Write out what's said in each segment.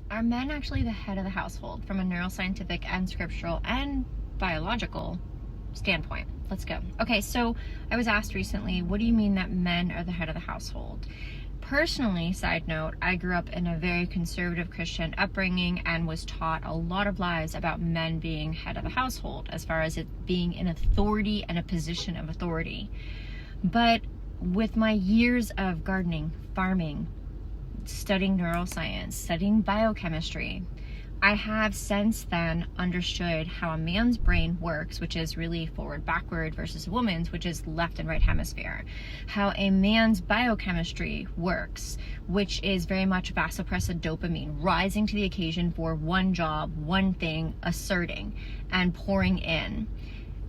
Are men actually the head of the household from a neuroscientific and scriptural and biological standpoint? Let's go. Okay, so I was asked recently, what do you mean that men are the head of the household? Personally, side note, I grew up in a very conservative Christian upbringing and was taught a lot of lies about men being head of the household, as far as it being an authority and a position of authority. But with my years of gardening, farming, studying neuroscience, studying biochemistry, I have since then understood how a man's brain works, which is really forward, backward, versus a woman's, which is left and right hemisphere. How a man's biochemistry works, which is very much vasopressin dopamine, rising to the occasion for one job, one thing, asserting and pouring in.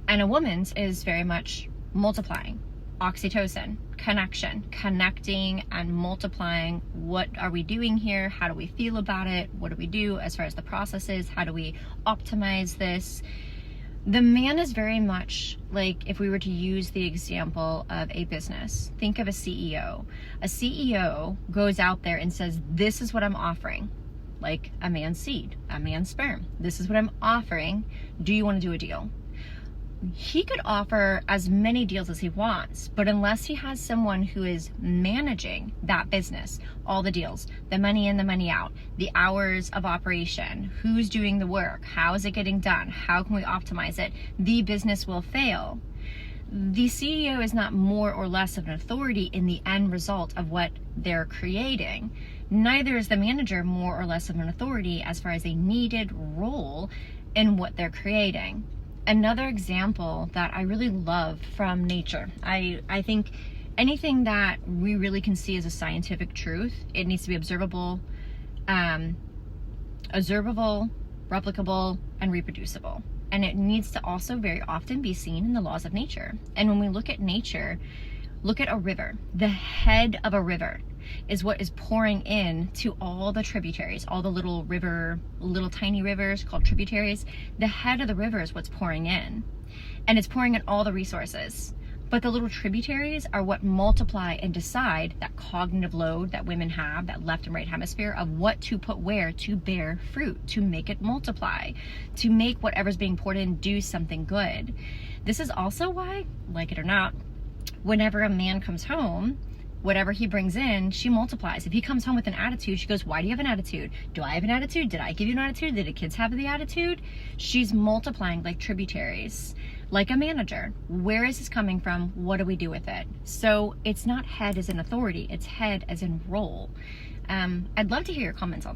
And a woman's is very much multiplying. Oxytocin, connection, connecting and multiplying. What are we doing here? How do we feel about it? What do we do as far as the process is? How do we optimize this? The man is very much like, if we were to use the example of a business, think of a CEO. A CEO goes out there and says, this is what I'm offering. Like a man's seed, a man's sperm. This is what I'm offering. Do you want to do a deal? He could offer as many deals as he wants, but unless he has someone who is managing that business, all the deals, the money in, the money out, the hours of operation, who's doing the work, how is it getting done, how can we optimize it, the business will fail. The CEO is not more or less of an authority in the end result of what they're creating. Neither is the manager more or less of an authority as far as a needed role in what they're creating. Another example that I really love from nature, I think anything that we really can see as a scientific truth, it needs to be observable, replicable, and reproducible. And it needs to also very often be seen in the laws of nature. And when we look at nature, look at a river. The head of a river is what is pouring in to all the tributaries, all the little tiny rivers called tributaries. The head of the river is what's pouring in, and it's pouring in all the resources. But the little tributaries are what multiply and decide that cognitive load that women have, that left and right hemisphere, of what to put where to bear fruit, to make it multiply, to make whatever's being poured in do something good. This is also why, like it or not, whenever a man comes home, whatever he brings in, she multiplies. If he comes home with an attitude, she goes, why do you have an attitude? Do I have an attitude? Did I give you an attitude? Did the kids have the attitude? She's multiplying like tributaries, like a manager. Where is this coming from? What do we do with it? So it's not head as in authority, it's head as in role. I'd love to hear your comments on this.